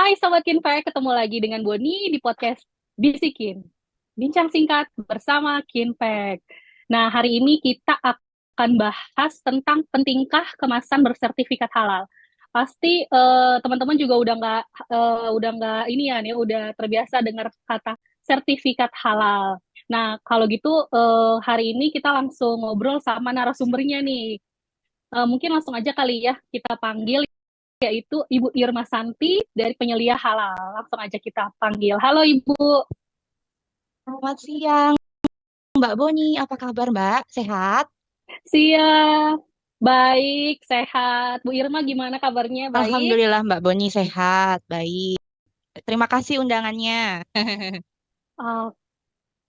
Hai Sobat Kinfek, ketemu lagi dengan Boni di podcast Bisikin. Bincang singkat bersama Kinfek. Nah, hari ini kita akan bahas tentang pentingkah kemasan bersertifikat halal. Pasti teman-teman juga udah nggak ini ya nih, udah terbiasa dengar kata sertifikat halal. Nah, kalau gitu hari ini kita langsung ngobrol sama narasumbernya nih. Mungkin langsung aja kali ya kita panggil, yaitu Ibu Irma Santi dari Penyelia Halal. Langsung aja kita panggil. Halo Ibu. Selamat siang, Mbak Boni. Apa kabar, Mbak? Sehat? Siap. Baik, sehat. Bu Irma gimana kabarnya? Baik? Alhamdulillah, Mbak Boni sehat. Baik. Terima kasih undangannya. Oh,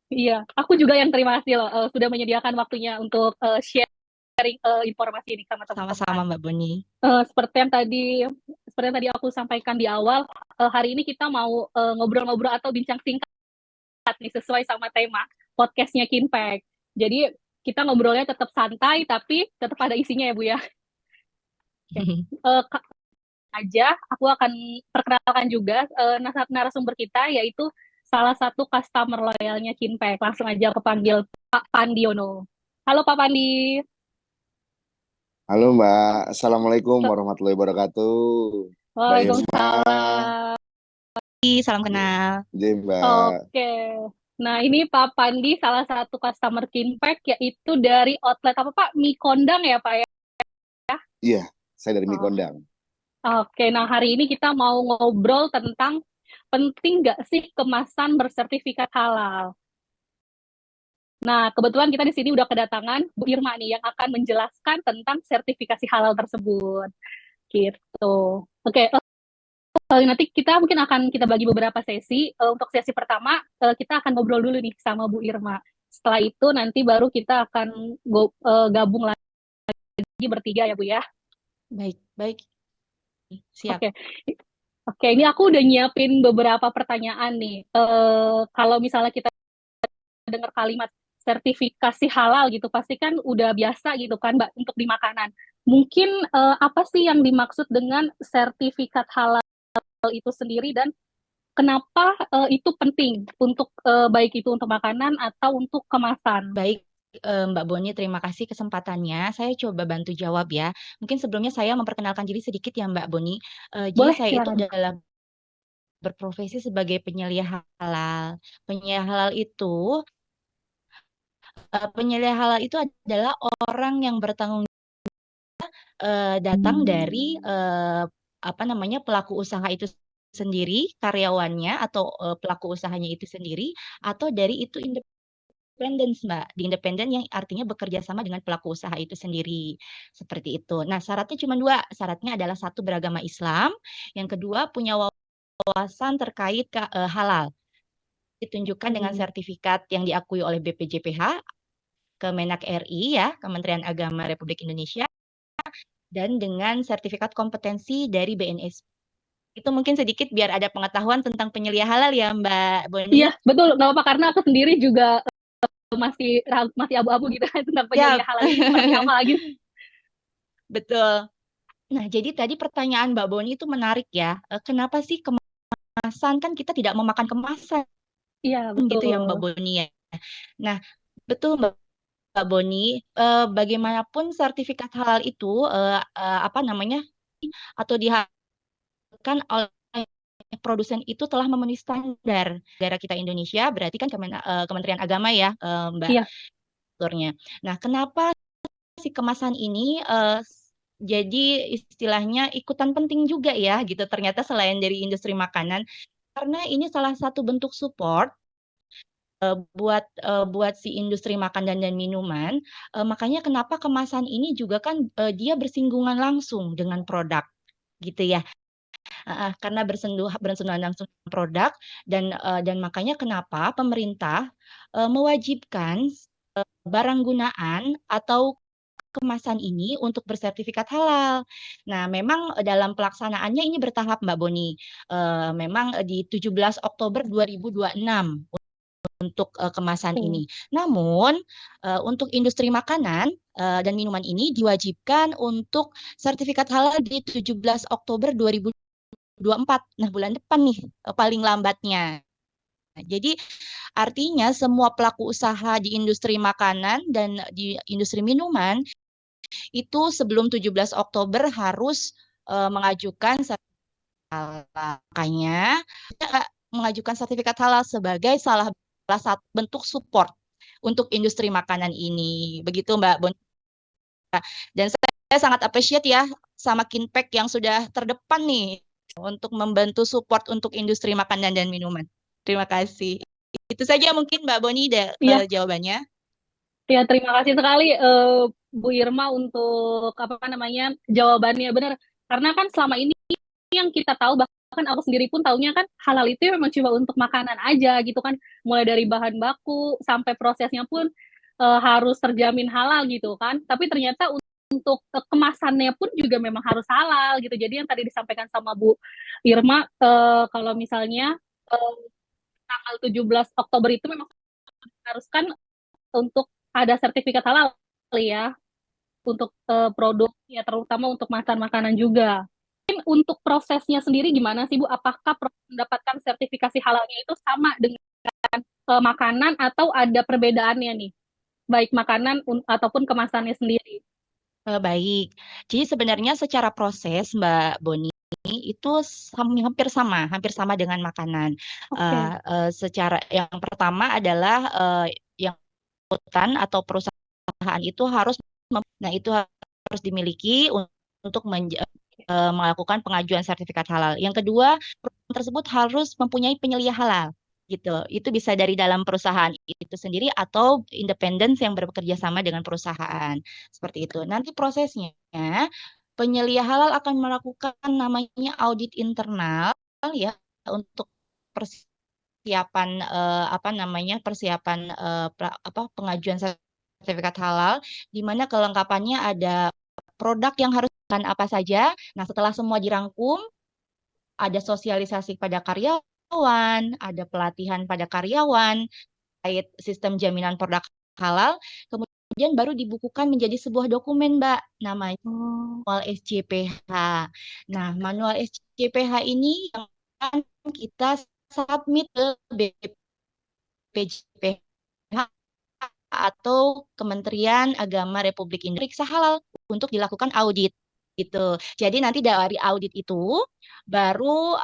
iya, aku juga yang terima kasih loh sudah menyediakan waktunya untuk sharing informasi ini sama Sama-sama, teman-teman. Mbak Boni. Eh, seperti yang tadi seperti yang tadi aku sampaikan di awal, hari ini kita mau ngobrol-ngobrol atau bincang singkat nih sesuai sama tema podcastnya Kinpack. Jadi kita ngobrolnya tetap santai tapi tetap ada isinya ya Bu ya. Oke. Aja aku akan perkenalkan juga narasumber kita, yaitu salah satu customer loyalnya Kinpack. Langsung aja aku panggil Pak Pandiono. Halo Pak Pandi. Halo Mbak, Assalamualaikum warahmatullahi wabarakatuh. Mbak Irma, Waalaikumsalam. Salam kenal. jadi Mbak. Oke. Nah, ini Pak Pandi salah satu customer Kinpack, yaitu dari outlet apa Pak? Mie Kondang ya Pak ya? Iya, saya dari Oh, Mikondang. oke. Nah, hari ini kita mau ngobrol tentang penting nggak sih kemasan bersertifikat halal. Nah, kebetulan kita di sini udah kedatangan Bu Irma nih yang akan menjelaskan tentang sertifikasi halal tersebut. Gitu. Oke, nanti kita mungkin akan kita bagi beberapa sesi. Untuk sesi pertama, kita akan ngobrol dulu nih sama Bu Irma. Setelah itu nanti baru kita akan gabung lagi bertiga ya Bu ya. Baik, baik. Siap. Oke. Oke, ini aku udah nyiapin beberapa pertanyaan nih. Kalau misalnya kita dengar kalimat sertifikasi halal gitu, pasti kan udah biasa gitu kan, Mbak, untuk di makanan. Mungkin apa sih yang dimaksud dengan sertifikat halal itu sendiri, dan kenapa itu penting untuk baik itu untuk makanan atau untuk kemasan? Baik, Mbak Boni, terima kasih kesempatannya. Saya coba bantu jawab ya. Mungkin sebelumnya saya memperkenalkan diri sedikit ya, Mbak Boni. Jadi Boleh, saya itu silakan. adalah berprofesi sebagai penyelia halal. Penyelia halal itu adalah orang yang bertanggung datang dari apa namanya pelaku usaha itu sendiri, karyawannya atau pelaku usahanya itu sendiri, atau dari itu independen, Mbak. Di independen yang artinya bekerja sama dengan pelaku usaha itu sendiri, seperti itu. Nah, syaratnya cuma dua. Syaratnya adalah satu beragama Islam, yang kedua punya wawasan terkait halal. Ditunjukkan dengan Hmm. sertifikat yang diakui oleh BPJPH, Kemenak RI ya, Kementerian Agama Republik Indonesia, dan dengan sertifikat kompetensi dari BNS. Itu mungkin sedikit biar ada pengetahuan tentang penyelia halal ya, Mbak Iya, Boni. betul. Nggak apa-apa, karena aku sendiri juga masih masih abu-abu gitu kan tentang penyelia Siap. halal ini seperti apa lagi. Betul. Nah, jadi tadi pertanyaan Mbak Boni itu menarik ya. Kenapa sih kemasan kan kita tidak memakan kemasan Iya, gitu ya Mbak betul. Boni ya. Nah, betul Mbak Boni, bagaimanapun sertifikat halal itu apa namanya atau dihasilkan oleh produsen itu telah memenuhi standar negara kita Indonesia, berarti kan Kementerian Agama ya, Mbak Iya. Turnya. Nah, kenapa si kemasan ini jadi istilahnya ikutan penting juga ya gitu ternyata selain dari industri makanan karena ini salah satu bentuk support buat si industri makanan dan minuman. Makanya kenapa kemasan ini juga kan dia bersinggungan langsung dengan produk gitu ya. Karena bersentuhan langsung dengan produk dan makanya kenapa pemerintah mewajibkan barang gunaan atau kemasan ini untuk bersertifikat halal. Nah, memang dalam pelaksanaannya ini bertahap Mbak Boni. Memang di 17 Oktober 2026 untuk kemasan Oke. ini. Namun untuk industri makanan dan minuman ini diwajibkan untuk sertifikat halal di 17 Oktober 2026. 2024. Nah, bulan depan nih paling lambatnya. Jadi artinya semua pelaku usaha di industri makanan dan di industri minuman itu sebelum 17 Oktober harus mengajukan sertifikat halal. Makanya mengajukan sertifikat halal sebagai salah satu bentuk support untuk industri makanan ini. Begitu Mbak Bon. Dan saya sangat appreciate ya sama Kinpack yang sudah terdepan nih untuk membantu support untuk industri makanan dan minuman. Terima kasih. Itu saja mungkin Mbak Boni Iya, jawabannya. ya terima kasih sekali Bu Irma untuk apa namanya jawabannya benar. Karena kan selama ini yang kita tahu bahkan aku sendiri pun taunya kan halal itu memang cuma untuk makanan aja gitu kan. Mulai dari bahan baku sampai prosesnya pun harus terjamin halal gitu kan. Tapi ternyata untuk kemasannya pun juga memang harus halal gitu. Jadi yang tadi disampaikan sama Bu Irma kalau misalnya eh, tanggal 17 Oktober itu memang harus kan untuk ada sertifikat halal ya untuk produk ya terutama untuk makan makanan juga. Untuk prosesnya sendiri gimana sih Bu? Apakah mendapatkan sertifikasi halalnya itu sama dengan makanan atau ada perbedaannya nih? Baik makanan ataupun kemasannya sendiri. Baik. Jadi sebenarnya secara proses Mbak Boni itu hampir sama dengan makanan. Oke. Secara yang pertama adalah yang hutan atau perusahaan itu harus nah itu harus dimiliki untuk melakukan pengajuan sertifikat halal. Yang kedua, perusahaan tersebut harus mempunyai penyelia halal gitu. Itu bisa dari dalam perusahaan itu sendiri atau independen yang bekerja sama dengan perusahaan. Seperti itu. Nanti prosesnya penyelia halal akan melakukan namanya audit internal ya untuk persiapan apa namanya persiapan pengajuan sertifikat halal di mana kelengkapannya ada produk yang harus apa saja. Nah, setelah semua dirangkum, ada sosialisasi pada karyawan, ada pelatihan pada karyawan, terkait sistem jaminan produk halal, kemudian baru dibukukan menjadi sebuah dokumen, Mbak, namanya manual SJPH. Nah, manual SJPH ini yang akan kita submit ke BPJPH atau Kementerian Agama Republik Indonesia periksa halal untuk dilakukan audit gitu. Jadi nanti dari audit itu baru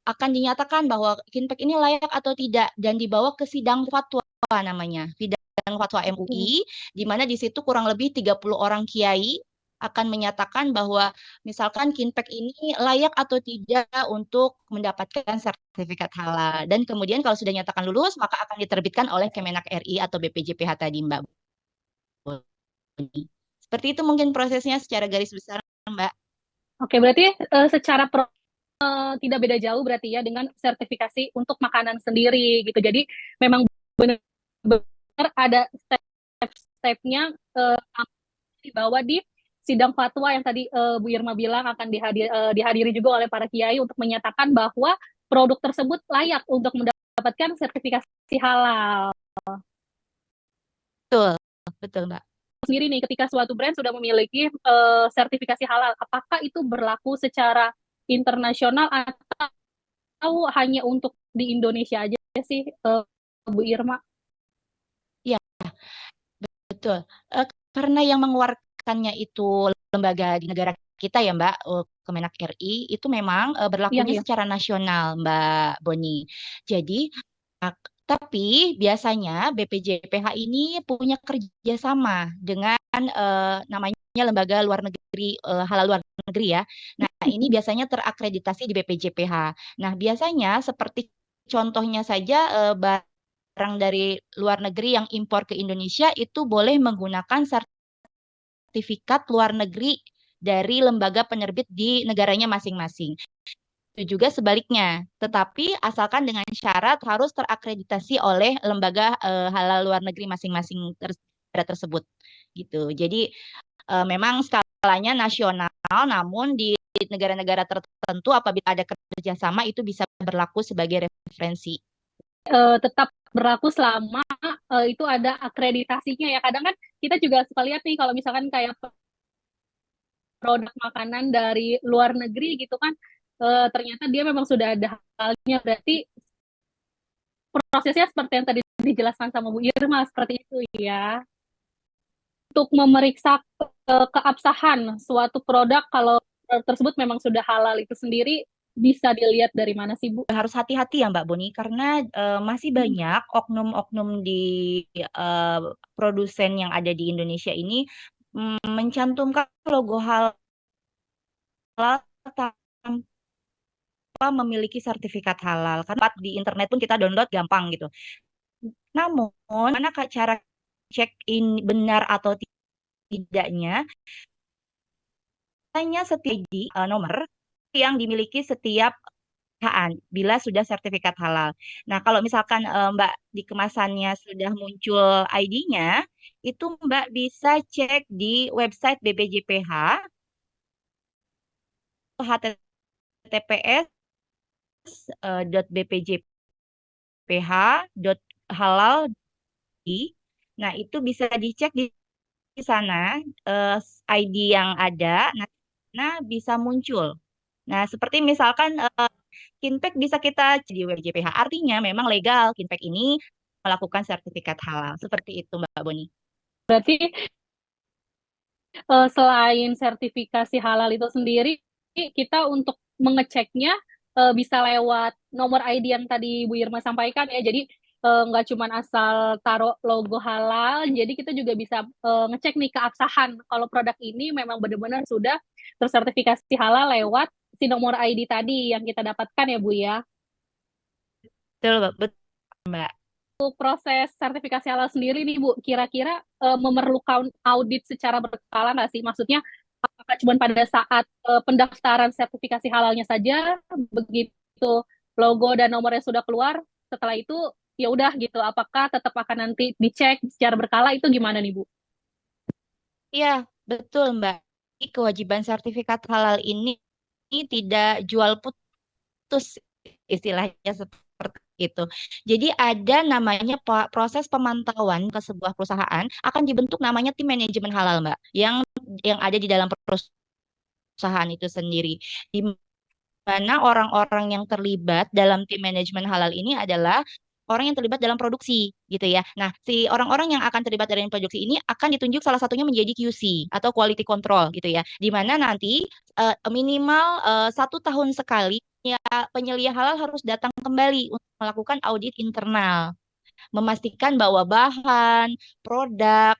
akan dinyatakan bahwa Kinpack ini layak atau tidak dan dibawa ke sidang fatwa namanya. Sidang fatwa MUI di mana di situ kurang lebih 30 orang kiai akan menyatakan bahwa misalkan Kinpack ini layak atau tidak untuk mendapatkan sertifikat halal. Dan kemudian kalau sudah nyatakan lulus, maka akan diterbitkan oleh Kemenak RI atau BPJPH tadi, Mbak. Seperti itu mungkin prosesnya secara garis besar, Mbak. Oke, berarti secara tidak beda jauh berarti ya dengan sertifikasi untuk makanan sendiri gitu. Jadi memang benar-benar ada step-stepnya dibawa di sidang fatwa yang tadi Bu Irma bilang akan dihadiri juga oleh para kiai untuk menyatakan bahwa produk tersebut layak untuk mendapatkan sertifikasi halal. Betul, betul, Mbak. Sendiri nih, ketika suatu brand sudah memiliki sertifikasi halal, apakah itu berlaku secara internasional atau hanya untuk di Indonesia aja sih, Bu Irma? Iya, betul. Karena yang mengeluarkannya itu lembaga di negara kita ya Mbak, Kemenak RI, itu memang berlakunya Iya. secara nasional Mbak Boni. Jadi, tapi biasanya BPJPH ini punya kerjasama dengan namanya lembaga luar negeri, halal luar negeri ya. Nah, ini biasanya terakreditasi di BPJPH. Nah, biasanya seperti contohnya saja barang dari luar negeri yang impor ke Indonesia itu boleh menggunakan sertifikat luar negeri dari lembaga penerbit di negaranya masing-masing. Itu juga sebaliknya, tetapi asalkan dengan syarat harus terakreditasi oleh lembaga halal luar negeri masing-masing tersebut gitu. Jadi memang skalanya nasional, namun di negara-negara tertentu apabila ada kerjasama itu bisa berlaku sebagai referensi. Tetap berlaku selama itu ada akreditasinya ya. Kadang kan kita juga suka lihat nih kalau misalkan kayak produk makanan dari luar negeri gitu kan ternyata dia memang sudah ada halnya. Berarti prosesnya seperti yang tadi dijelaskan sama Bu Irma, seperti itu ya. Untuk memeriksa keabsahan suatu produk, kalau produk tersebut memang sudah halal itu sendiri, bisa dilihat dari mana sih, Bu? Harus hati-hati ya Mbak Boni karena masih banyak oknum-oknum di eh, produsen yang ada di Indonesia ini mencantumkan logo halal tanpa memiliki sertifikat halal. Karena di internet pun kita download gampang gitu. Namun, mana cara cek ini benar atau tidaknya? Hanya setiap nomor yang dimiliki setiap perusahaan bila sudah sertifikat halal. Nah, kalau misalkan Mbak di kemasannya sudah muncul ID-nya, itu Mbak bisa cek di website BPJPH https .bpjph.halal. Nah, itu bisa dicek di sana eh, ID yang ada, nah bisa muncul. Nah, seperti misalkan Kinpack bisa kita cek di WJPH. Artinya memang legal Kinpack ini melakukan sertifikat halal. Seperti itu, Mbak Boni. Berarti selain sertifikasi halal itu sendiri, kita untuk mengeceknya bisa lewat nomor ID yang tadi Bu Irma sampaikan ya. Jadi nggak cuma asal taruh logo halal, jadi kita juga bisa ngecek nih keabsahan kalau produk ini memang benar-benar sudah tersertifikasi halal lewat si nomor ID tadi yang kita dapatkan ya Bu ya. Betul, betul, Mbak. Untuk proses sertifikasi halal sendiri nih Bu, kira-kira memerlukan audit secara berkala nggak sih? Maksudnya apakah cuma pada saat pendaftaran sertifikasi halalnya saja, begitu logo dan nomornya sudah keluar, setelah itu ya udah gitu. Apakah tetap akan nanti dicek secara berkala itu gimana nih Bu? Iya, betul, Mbak. Jadi, kewajiban sertifikat halal ini tidak jual putus istilahnya seperti itu. Jadi ada namanya proses pemantauan ke sebuah perusahaan akan dibentuk namanya tim manajemen halal, Mbak, yang ada di dalam perusahaan itu sendiri. Di mana orang-orang yang terlibat dalam tim manajemen halal ini adalah orang yang terlibat dalam produksi gitu ya. Nah, si orang-orang yang akan terlibat dalam produksi ini akan ditunjuk salah satunya menjadi QC atau quality control gitu ya. Di mana nanti minimal 1 tahun sekali ya penyelia halal harus datang kembali untuk melakukan audit internal, memastikan bahwa bahan, produk,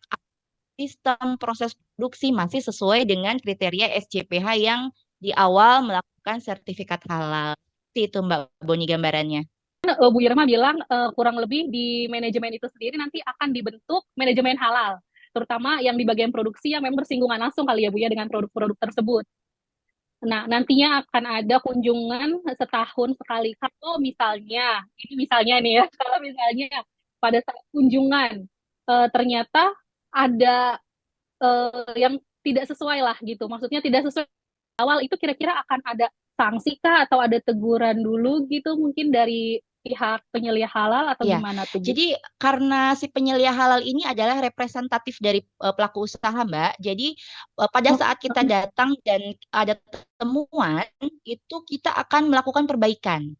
sistem proses produksi masih sesuai dengan kriteria SJPH yang di awal melakukan sertifikat halal. Seperti itu Mbak Boni gambarannya. Bu Irma bilang kurang lebih di manajemen itu sendiri nanti akan dibentuk manajemen halal, terutama yang di bagian produksi yang memang bersinggungan langsung kali ya Bu ya dengan produk-produk tersebut. Nah, nantinya akan ada kunjungan setahun sekali. Kalau misalnya, ini misalnya nih ya, kalau misalnya pada saat kunjungan ternyata ada yang tidak sesuai lah gitu. Maksudnya tidak sesuai awal itu kira-kira akan ada sanksi kah atau ada teguran dulu gitu mungkin dari pihak penyelia halal atau Ya, gimana tuh Bu? jadi karena si penyelia halal ini adalah representatif dari pelaku usaha, Mbak. Jadi pada saat kita datang dan ada temuan, itu kita akan melakukan perbaikan.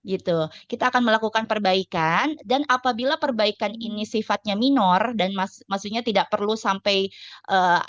Gitu. Kita akan melakukan perbaikan dan apabila perbaikan ini sifatnya minor dan maksudnya tidak perlu sampai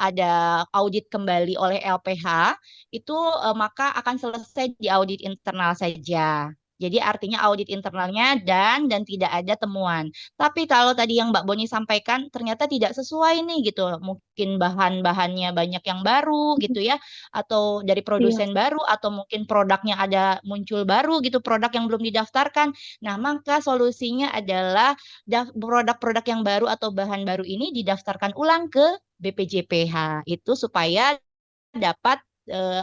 ada audit kembali oleh LPH, itu maka akan selesai di audit internal saja. Jadi artinya audit internalnya dan tidak ada temuan. Tapi kalau tadi yang Mbak Boni sampaikan ternyata tidak sesuai nih gitu. Mungkin bahan-bahannya banyak yang baru gitu ya atau dari Iya. produsen baru atau mungkin produknya ada muncul baru gitu produk yang belum didaftarkan. Nah, maka solusinya adalah produk-produk yang baru atau bahan baru ini didaftarkan ulang ke BPJPH itu supaya dapat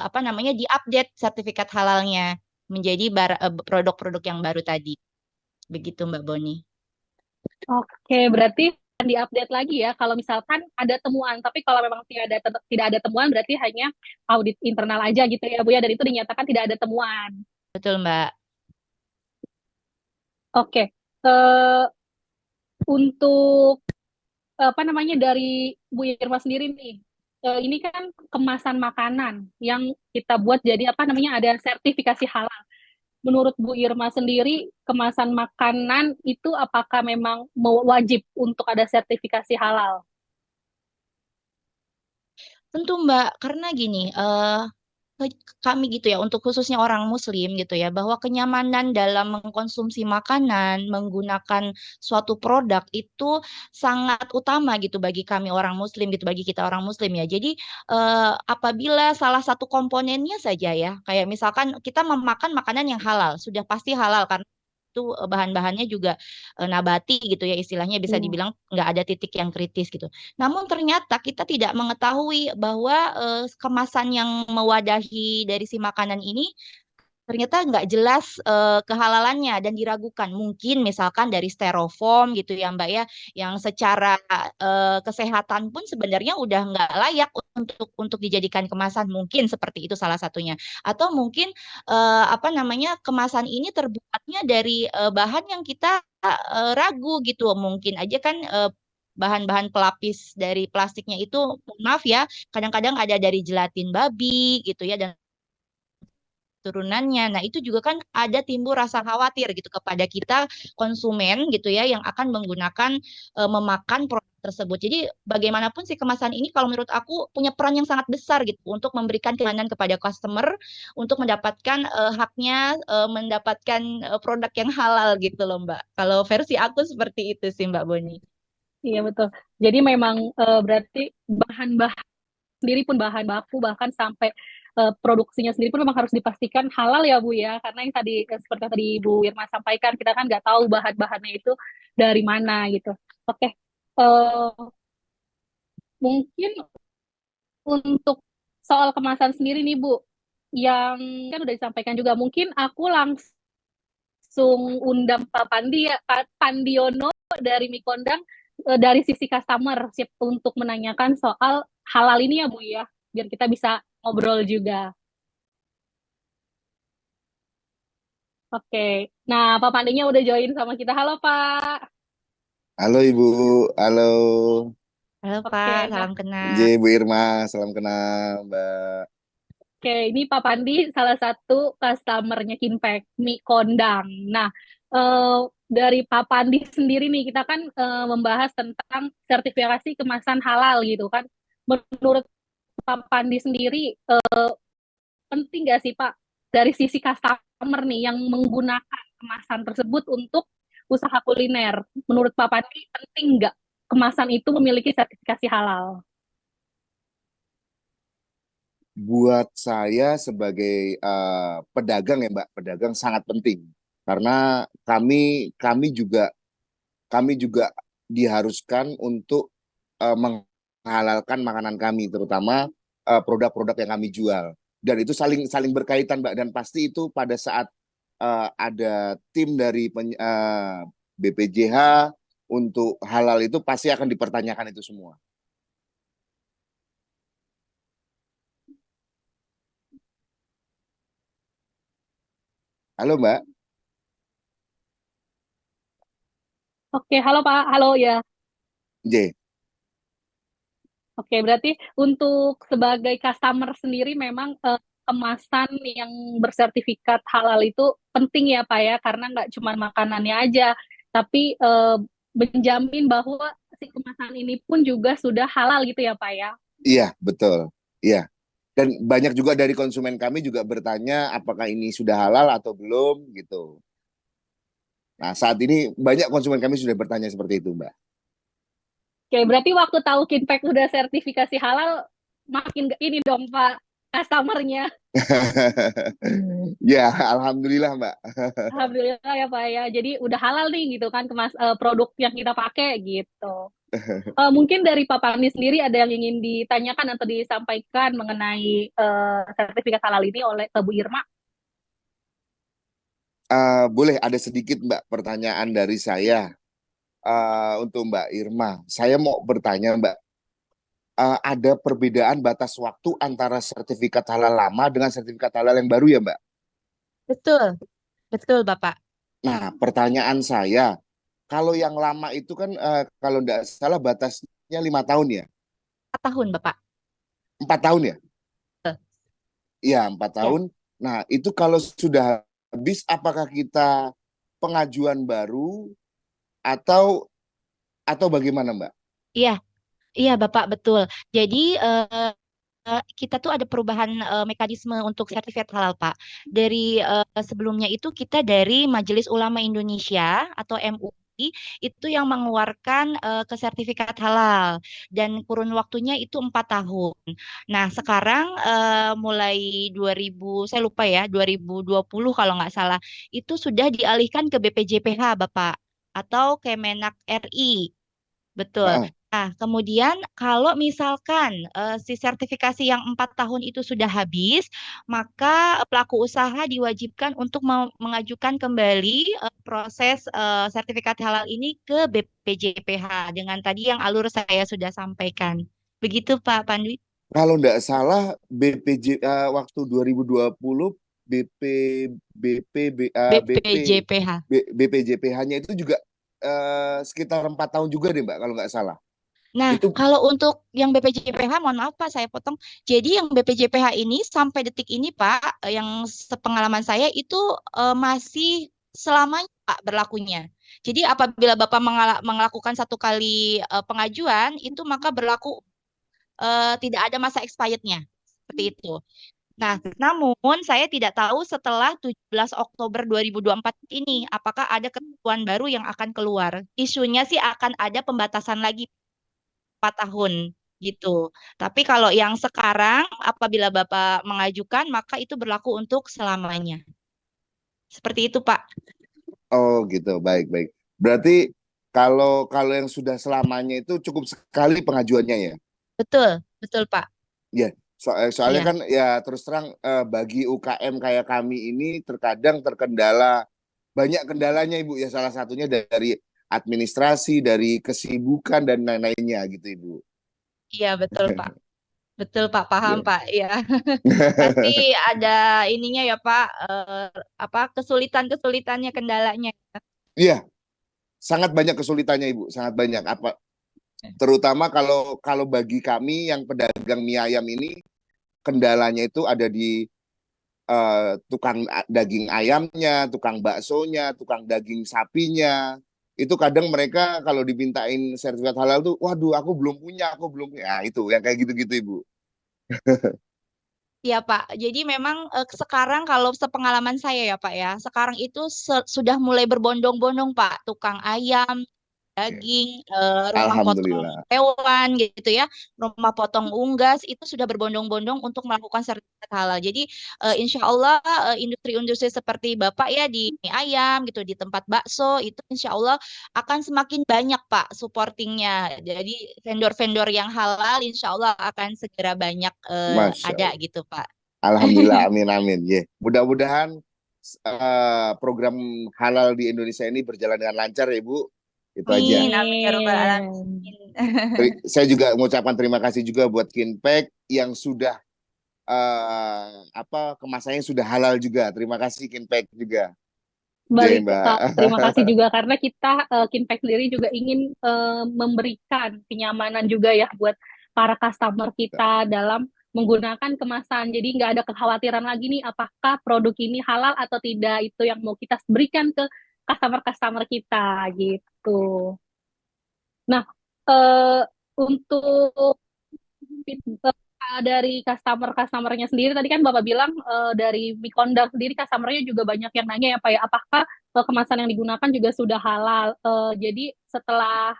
apa namanya diupdate sertifikat halalnya menjadi produk-produk yang baru tadi. Begitu Mbak Boni. Oke, berarti akan diupdate lagi ya kalau misalkan ada temuan. Tapi kalau memang tidak ada temuan berarti hanya audit internal aja gitu ya Bu ya, dan itu dinyatakan tidak ada temuan. Betul Mbak. Oke. Untuk apa namanya dari Bu Irma sendiri nih, ini kan kemasan makanan yang kita buat jadi apa namanya ada sertifikasi halal. Menurut Bu Irma sendiri, kemasan makanan itu apakah memang wajib untuk ada sertifikasi halal? Tentu Mbak, karena gini, kami gitu ya, untuk khususnya orang Muslim gitu ya, bahwa kenyamanan dalam mengkonsumsi makanan, menggunakan suatu produk itu sangat utama gitu bagi kami orang Muslim gitu, bagi kita orang Muslim ya. Jadi apabila salah satu komponennya saja ya, kayak misalkan kita memakan makanan yang halal, sudah pasti halal karena itu bahan-bahannya juga nabati gitu ya, istilahnya bisa Hmm. dibilang nggak ada titik yang kritis gitu. Namun ternyata kita tidak mengetahui bahwa kemasan yang mewadahi dari si makanan ini ternyata nggak jelas kehalalannya dan diragukan. Mungkin misalkan dari styrofoam gitu ya Mbak ya, yang secara kesehatan pun sebenarnya udah nggak layak untuk dijadikan kemasan. Mungkin seperti itu salah satunya. Atau mungkin apa namanya kemasan ini terbuatnya dari bahan yang kita ragu gitu. Mungkin aja kan bahan-bahan pelapis dari plastiknya itu, mohon maaf ya, kadang-kadang ada dari gelatin babi gitu ya dan turunannya. Nah, itu juga kan ada timbul rasa khawatir gitu kepada kita konsumen gitu ya yang akan menggunakan memakan produk tersebut. Jadi bagaimanapun sih kemasan ini kalau menurut aku punya peran yang sangat besar gitu untuk memberikan kenyamanan kepada customer untuk mendapatkan haknya mendapatkan produk yang halal gitu loh Mbak. Kalau versi aku seperti itu sih Mbak Boni. Iya betul. Jadi memang berarti bahan-bahan sendiri pun bahan baku bahkan sampai produksinya sendiri pun memang harus dipastikan halal ya Bu ya. Karena yang tadi seperti yang tadi Bu Irma sampaikan kita kan nggak tahu bahan-bahannya itu dari mana gitu. Oke. Eh, Mungkin untuk soal kemasan sendiri nih Bu, yang kan udah disampaikan juga, mungkin aku langsung undang Pak Pandi ya, Pak Pandiono dari Mikondang dari sisi customer siap untuk menanyakan soal halal ini ya Bu ya, biar kita bisa ngobrol juga. Oke, nah Pak Pandinya udah join sama kita. Halo Pak. Halo Ibu, halo Halo Pak, Oke, nah salam kenal. J, Bu Irma, salam kenal Mbak. oke, ini Pak Pandi salah satu customernya Kinpack, mie kondang. Nah, eh, dari Pak Pandi sendiri nih, kita kan membahas tentang sertifikasi kemasan halal gitu kan. Menurut Pak Pandi sendiri, penting nggak sih Pak, dari sisi customer nih yang menggunakan kemasan tersebut untuk usaha kuliner? Menurut Pak Pandi, penting nggak kemasan itu memiliki sertifikasi halal? Buat saya sebagai pedagang ya Mbak, pedagang sangat penting karena kami juga diharuskan untuk menghalalkan makanan kami, terutama produk-produk yang kami jual. Dan itu saling saling berkaitan, Mbak. Dan pasti itu pada saat ada tim dari BPJH untuk halal itu pasti akan dipertanyakan itu semua. Halo, Mbak. Oke, halo Pak, halo ya. J. Oke, berarti untuk sebagai customer sendiri memang kemasan yang bersertifikat halal itu penting ya Pak ya, karena nggak cuma makanannya aja, tapi menjamin bahwa si kemasan ini pun juga sudah halal gitu ya Pak ya. Iya, betul. Iya. Dan banyak juga dari konsumen kami juga bertanya apakah ini sudah halal atau belum gitu. Nah, saat ini banyak konsumen kami sudah bertanya seperti itu, Mbak. Oke, berarti waktu tahu Kinpack udah sertifikasi halal, makin ini dong Pak, customernya. Ya, alhamdulillah, Mbak. Alhamdulillah ya Pak ya. Jadi udah halal nih gitu kan produk yang kita pakai gitu. Mungkin dari Pak Pandi sendiri ada yang ingin ditanyakan atau disampaikan mengenai sertifikat halal ini oleh Bu Irma? Boleh ada sedikit Mbak pertanyaan dari saya untuk Mbak Irma. Saya mau bertanya Mbak, ada perbedaan batas waktu antara sertifikat halal lama dengan sertifikat halal yang baru ya Mbak? Betul, betul Bapak. Nah, pertanyaan saya, kalau yang lama itu kan kalau tidak salah batasnya 5 tahun ya? 4 tahun Bapak. 4 tahun ya? Iya, 4 Ya, tahun. Nah, itu kalau sudah habis, apakah kita pengajuan baru atau bagaimana, Mbak? iya, iya Bapak betul. Jadi kita tuh ada perubahan mekanisme untuk sertifikat halal, Pak. Dari sebelumnya itu kita dari Majelis Ulama Indonesia atau MUI itu yang mengeluarkan ke sertifikat halal dan kurun waktunya itu 4 tahun. Nah, sekarang mulai 2000, saya lupa ya, 2020 kalau nggak salah, itu sudah dialihkan ke BPJPH, Bapak, atau Kemenak RI. Betul. Heeh. Nah, kemudian kalau misalkan si sertifikasi yang 4 tahun itu sudah habis, maka pelaku usaha diwajibkan untuk mengajukan kembali proses sertifikat halal ini ke BPJPH dengan tadi yang alur saya sudah sampaikan. Begitu Pak Pandu. Kalau nggak salah BPJ waktu 2020 BP BPJPH. BPJPH-nya itu juga sekitar 4 tahun juga deh Mbak kalau nggak salah. Nah, Itu kalau untuk yang BPJPH, mohon maaf Pak, saya potong. Jadi yang BPJPH ini sampai detik ini Pak, yang sepengalaman saya itu masih selamanya Pak berlakunya. Jadi apabila Bapak melakukan satu kali pengajuan, itu maka berlaku tidak ada masa expirednya. Seperti itu. Nah, namun saya tidak tahu setelah 17 Oktober 2024 ini, apakah ada ketentuan baru yang akan keluar. Isunya sih akan ada pembatasan lagi 4 tahun gitu. Tapi kalau yang sekarang apabila Bapak mengajukan maka itu berlaku untuk selamanya. Seperti itu, Pak. oh gitu, baik baik. Berarti kalau kalau yang sudah selamanya itu cukup sekali pengajuannya ya. Betul, betul, Pak. Ya, soalnya Iya. kan ya terus terang bagi UKM kayak kami ini terkadang terkendala banyak kendalanya Ibu ya, salah satunya dari administrasi, dari kesibukan dan lain-lainnya gitu Ibu. Iya, betul, Pak. Betul, Pak. Paham, Ya. Pak. Iya. Pasti ada ininya ya, Pak. Apa kesulitan-kesulitannya, kendalanya. Iya, sangat banyak kesulitannya Ibu, sangat banyak. Apa terutama kalau kalau bagi kami yang pedagang mie ayam ini kendalanya itu ada di tukang daging ayamnya, tukang baksonya, tukang daging sapinya. Itu kadang mereka kalau dimintain sertifikat halal tuh, waduh aku belum punya. Nah, itu yang kayak gitu-gitu Ibu. Iya Pak, jadi memang sekarang kalau sepengalaman saya ya Pak ya, sekarang itu sudah mulai berbondong-bondong Pak, tukang ayam, Oke. daging, rumah potong Alhamdulillah. hewan gitu ya, rumah potong unggas itu sudah berbondong-bondong untuk melakukan sertifikat halal. Jadi insya Allah industri-industri seperti Bapak ya di mie ayam gitu, di tempat bakso itu insya Allah akan semakin banyak Pak supportingnya. Jadi vendor-vendor yang halal insya Allah akan segera banyak Masya ada Allah. gitu Pak. Alhamdulillah, amin amin. Ya, mudah-mudahan program halal di Indonesia ini berjalan dengan lancar ya Bu. Itu aja. Amin, amin ya robbal alamin. Amin. Saya juga mengucapkan terima kasih juga buat Kinpack yang sudah kemasannya sudah halal juga. Terima kasih Kinpack juga. Jai Balik Mbak. Kak, terima kasih juga karena kita Kinpack sendiri juga ingin memberikan kenyamanan juga ya buat para customer kita dalam menggunakan kemasan. Jadi nggak ada kekhawatiran lagi nih apakah produk ini halal atau tidak. Itu yang mau kita berikan ke customer-customer kita gitu. Nah, eh, untuk dari customer-customernya sendiri tadi kan Bapak bilang dari Mikondang sendiri customernya juga banyak yang nanya ya Pak ya apakah kemasan yang digunakan juga sudah halal. Jadi setelah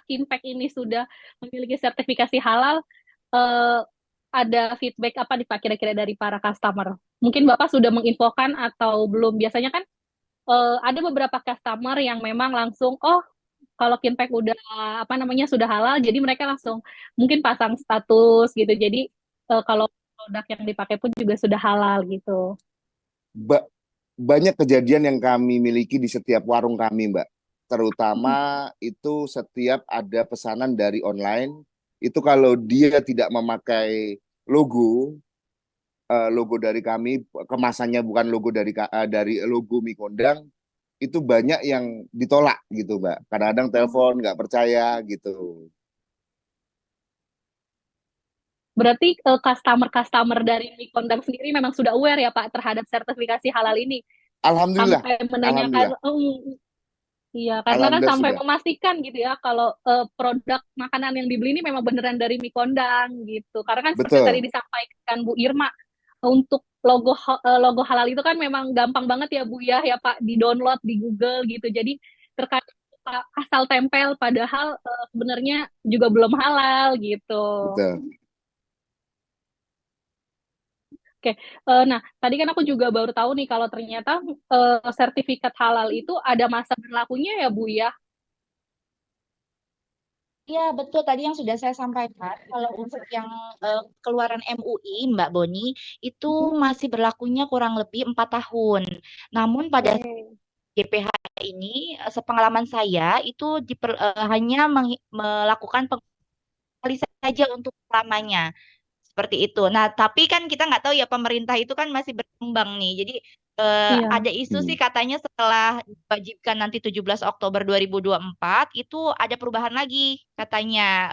Kinpack ini sudah memiliki sertifikasi halal, eh, ada feedback apa nih Pak kira-kira dari para customer? Mungkin Bapak sudah menginfokan atau belum? Biasanya kan ada beberapa customer yang memang langsung, oh kalau Kinpack udah apa namanya sudah halal, jadi mereka langsung mungkin pasang status gitu. Jadi kalau produk yang dipakai pun juga sudah halal gitu. Ba- Banyak kejadian yang kami miliki di setiap warung kami, Mbak. Terutama itu setiap ada pesanan dari online, itu kalau dia tidak memakai logo, logo dari kami, kemasannya bukan logo dari logo mie kondang, itu banyak yang ditolak gitu, Mbak. Kadang-kadang telepon nggak percaya gitu. Berarti customer-customer dari mie kondang sendiri memang sudah aware ya Pak terhadap sertifikasi halal ini. Alhamdulillah, Sampai menanyakan, alhamdulillah, iya, karena kan alhamdulillah sampai sudah. memastikan gitu ya kalau produk makanan yang dibeli ini memang beneran dari mie kondang gitu. Karena kan seperti tadi Betul, disampaikan Bu Irma, untuk logo halal itu kan memang gampang banget ya Bu ya Pak, di-download di Google gitu. Jadi terkadang asal tempel padahal sebenarnya juga belum halal gitu. betul. Oke, nah tadi kan aku juga baru tahu nih kalau ternyata sertifikat halal itu ada masa berlakunya ya Bu ya. Ya, betul tadi yang sudah saya sampaikan. Kalau untuk yang keluaran MUI, Mbak Boni, itu masih berlakunya kurang lebih 4 tahun. Namun pada Oke. GPH ini, sepengalaman saya itu hanya melakukan kali saja untuk lamanya. Seperti itu. Nah, tapi kan kita nggak tahu ya pemerintah itu kan masih berkembang nih. Jadi Iya. ada isu sih Hmm. katanya setelah diwajibkan nanti 17 Oktober 2024 itu ada perubahan lagi katanya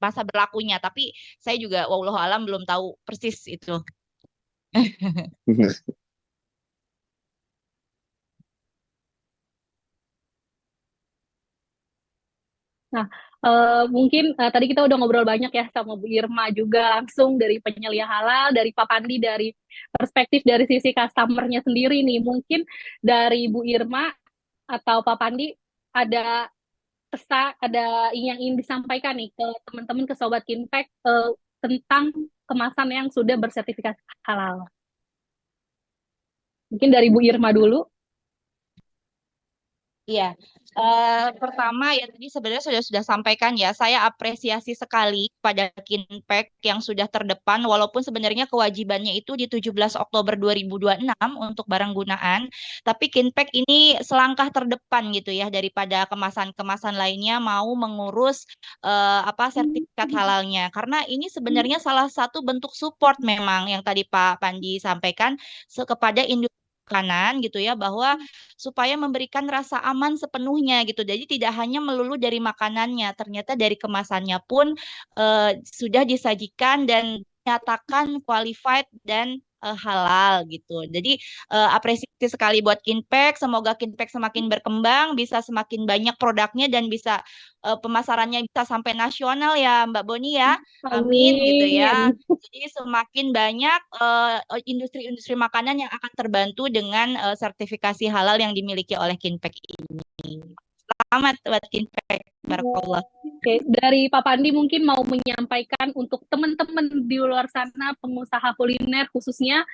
masa berlakunya. Tapi saya juga wallahu alam belum tahu persis itu. Nah, mungkin tadi kita udah ngobrol banyak ya sama Bu Irma juga langsung dari penyelia halal, dari Pak Pandi, dari perspektif dari sisi customer-nya sendiri nih. Mungkin dari Bu Irma atau Pak Pandi ada ada yang ingin disampaikan nih ke teman-teman, ke Sobat Kinpack tentang kemasan yang sudah bersertifikasi halal. Mungkin dari Bu Irma dulu. Iya, pertama ya tadi sebenarnya sudah sampaikan ya, saya apresiasi sekali pada Kinpack yang sudah terdepan, walaupun sebenarnya kewajibannya itu di 17 Oktober 2026 untuk barang gunaan, tapi Kinpack ini selangkah terdepan gitu ya daripada kemasan-kemasan lainnya mau mengurus sertifikat halalnya, karena ini sebenarnya salah satu bentuk support memang yang tadi Pak Pandi sampaikan kepada industri makanan gitu ya bahwa supaya memberikan rasa aman sepenuhnya gitu. Jadi tidak hanya melulu dari makanannya, ternyata dari kemasannya pun sudah disajikan dan dinyatakan qualified dan halal gitu. Jadi apresiasi sekali buat Kinpack. Semoga Kinpack semakin berkembang, bisa semakin banyak produknya dan bisa pemasarannya bisa sampai nasional ya Mbak Boni ya. Amin gitu ya. Amin. Jadi semakin banyak industri-industri makanan yang akan terbantu dengan sertifikasi halal yang dimiliki oleh Kinpack ini. Selamat buat Kinpack. Barakallah. Oke, dari Pak Pandi mungkin mau menyampaikan untuk teman-teman di luar sana, pengusaha kuliner khususnya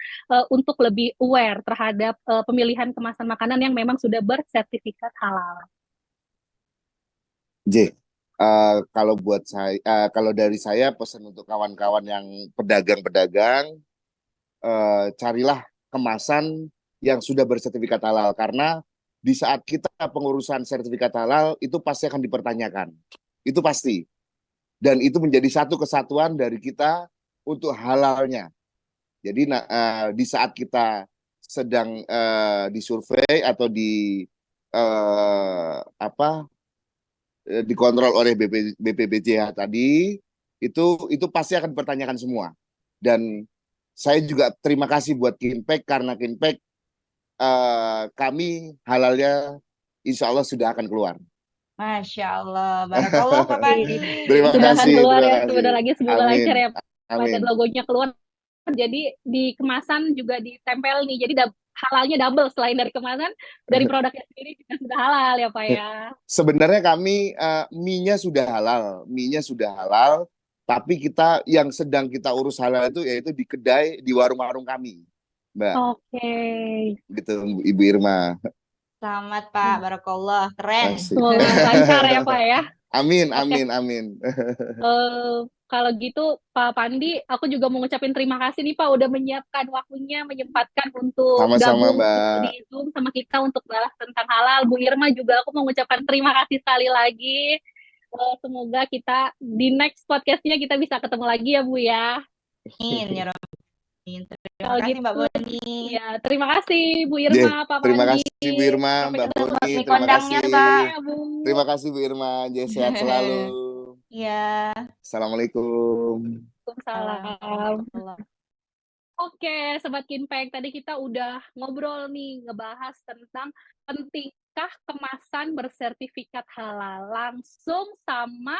untuk lebih aware terhadap pemilihan kemasan makanan yang memang sudah bersertifikat halal. J, kalau buat saya, kalau dari saya pesan untuk kawan-kawan yang pedagang-pedagang, carilah kemasan yang sudah bersertifikat halal karena di saat kita pengurusan sertifikat halal itu pasti akan dipertanyakan, itu pasti, dan itu menjadi satu kesatuan dari kita untuk halalnya. Jadi di saat kita sedang disurvei atau apa dikontrol oleh BPBCH tadi, itu pasti akan dipertanyakan semua. Dan saya juga terima kasih buat Kinpack karena Kinpack kami halalnya insya Allah sudah akan keluar. Masya Allah. Barakallah Pak Pandi. Terima Sudah akan kasih, keluar terima ya, kasih. sebentar lagi semoga Amin, lancar ya Pak, dan amin. logonya keluar. Jadi di kemasan juga ditempel nih, jadi halalnya double, selain dari kemasan, dari produknya sendiri juga sudah halal ya Pak ya. Sebenarnya kami mie-nya sudah halal, mie-nya sudah halal, tapi kita yang sedang kita urus halal itu yaitu di kedai, di warung-warung kami, Mbak. Oke. Gitu, Ibu Irma. Selamat Pak. Barakallah. Keren. Asik. Semoga lancar ya Pak ya. Amin, Oke. amin, amin. Kalau gitu Pak Pandi, aku juga mau ngucapin terima kasih nih Pak udah menyiapkan waktunya, menyempatkan untuk Sama-sama, gabung Mbak. di Zoom sama kita untuk bahas tentang halal. Bu Irma juga aku mau ngucapkan terima kasih sekali lagi. Semoga kita di next podcastnya kita bisa ketemu lagi ya Bu ya. Amin ya Rabbi. Terima Kalau kasih Mbak gitu, Boni. ya terima kasih Bu J, Irma, Pak terima Pandi. kasih Bu Irma, Sampai Mbak ketemu Boni, Mie terima kondangnya kasih. Pak. ya Bu. Terima kasih Bu Irma, J, sehat selalu. Iya. Assalamualaikum. Waalaikumsalam. Oke, Sobat Kinpek, tadi kita udah ngobrol nih, ngebahas tentang pentingkah kemasan bersertifikat halal. Langsung sama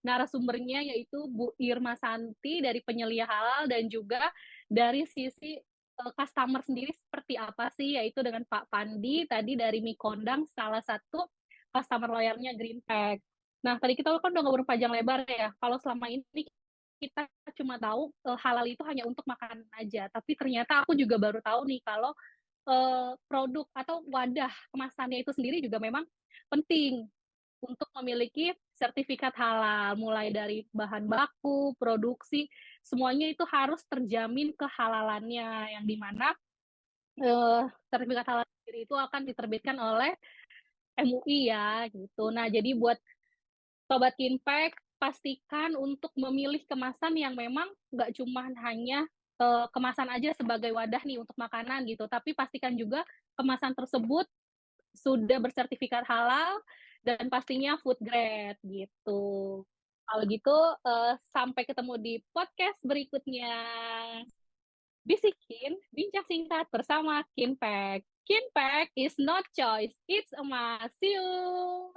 narasumbernya yaitu Bu Irma Santi dari Penyelia Halal dan juga dari sisi customer sendiri seperti apa sih, yaitu dengan Pak Pandi tadi dari Mikondang, salah satu customer loyalnya Greenpack. Nah, tadi kita kan udah ngobrol panjang lebar ya. Kalau selama ini kita cuma tahu halal itu hanya untuk makanan aja, tapi ternyata aku juga baru tahu nih kalau produk atau wadah kemasannya itu sendiri juga memang penting untuk memiliki sertifikat halal, mulai dari bahan baku, produksi, semuanya itu harus terjamin kehalalannya, yang dimana sertifikat halal sendiri itu akan diterbitkan oleh MUI ya, gitu. Nah, jadi buat Sobat Kinpack, pastikan untuk memilih kemasan yang memang nggak cuma hanya kemasan aja sebagai wadah nih untuk makanan gitu, tapi pastikan juga kemasan tersebut sudah bersertifikat halal dan pastinya food grade gitu. Kalau gitu, sampai ketemu di podcast berikutnya. Bisikin, bincang singkat bersama Kinpack. Kinpack is not choice, it's a must. See you!